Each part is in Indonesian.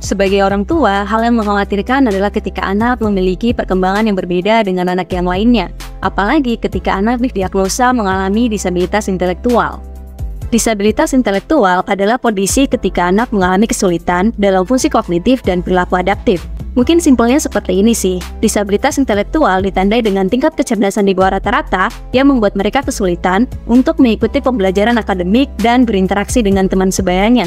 Sebagai orang tua, hal yang mengkhawatirkan adalah ketika anak memiliki perkembangan yang berbeda dengan anak yang lainnya, apalagi ketika anak didiagnosa mengalami disabilitas intelektual. Disabilitas intelektual adalah kondisi ketika anak mengalami kesulitan dalam fungsi kognitif dan perilaku adaptif. Mungkin simpelnya seperti ini sih, disabilitas intelektual ditandai dengan tingkat kecerdasan di bawah rata-rata yang membuat mereka kesulitan untuk mengikuti pembelajaran akademik dan berinteraksi dengan teman sebayanya.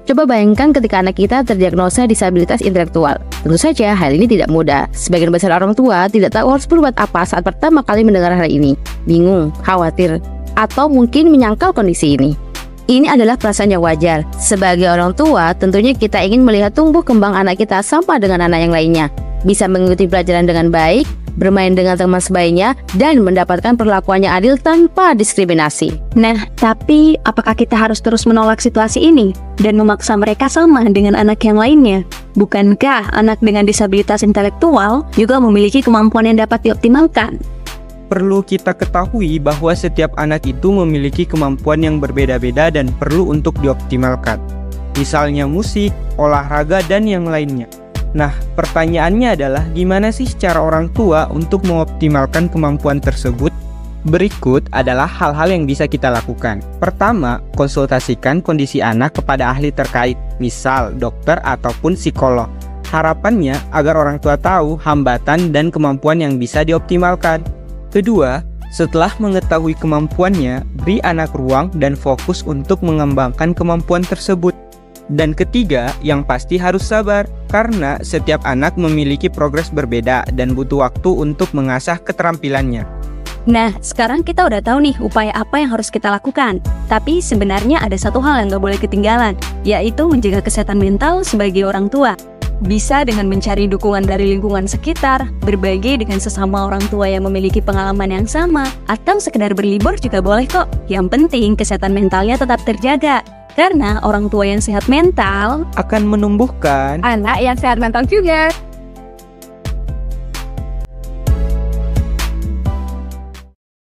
Coba bayangkan ketika anak kita terdiagnosa disabilitas intelektual. Tentu saja hal ini tidak mudah. Sebagian besar orang tua tidak tahu harus berbuat apa saat pertama kali mendengar hal ini. Bingung, khawatir, atau mungkin menyangkal kondisi ini. Ini adalah perasaan yang wajar. Sebagai orang tua, tentunya kita ingin melihat tumbuh kembang anak kita sama dengan anak yang lainnya. Bisa mengikuti pelajaran dengan baik, bermain dengan teman sebayanya, dan mendapatkan perlakuan yang adil tanpa diskriminasi. Nah, tapi apakah kita harus terus menolak situasi ini dan memaksa mereka sama dengan anak yang lainnya? Bukankah anak dengan disabilitas intelektual juga memiliki kemampuan yang dapat dioptimalkan? Perlu kita ketahui bahwa setiap anak itu memiliki kemampuan yang berbeda-beda dan perlu untuk dioptimalkan. Misalnya musik, olahraga, dan yang lainnya. Nah, pertanyaannya adalah gimana sih cara orang tua untuk mengoptimalkan kemampuan tersebut? Berikut adalah hal-hal yang bisa kita lakukan. Pertama, konsultasikan kondisi anak kepada ahli terkait, misal dokter ataupun psikolog. Harapannya agar orang tua tahu hambatan dan kemampuan yang bisa dioptimalkan. Kedua, setelah mengetahui kemampuannya, beri anak ruang dan fokus untuk mengembangkan kemampuan tersebut. Dan ketiga, yang pasti harus sabar, karena setiap anak memiliki progres berbeda dan butuh waktu untuk mengasah keterampilannya. Nah, sekarang kita udah tahu nih upaya apa yang harus kita lakukan. Tapi sebenarnya ada satu hal yang gak boleh ketinggalan, yaitu menjaga kesehatan mental sebagai orang tua. Bisa dengan mencari dukungan dari lingkungan sekitar, berbagi dengan sesama orang tua yang memiliki pengalaman yang sama, atau sekedar berlibur juga boleh kok. Yang penting kesehatan mentalnya tetap terjaga. Karena orang tua yang sehat mental akan menumbuhkan anak yang sehat mental juga.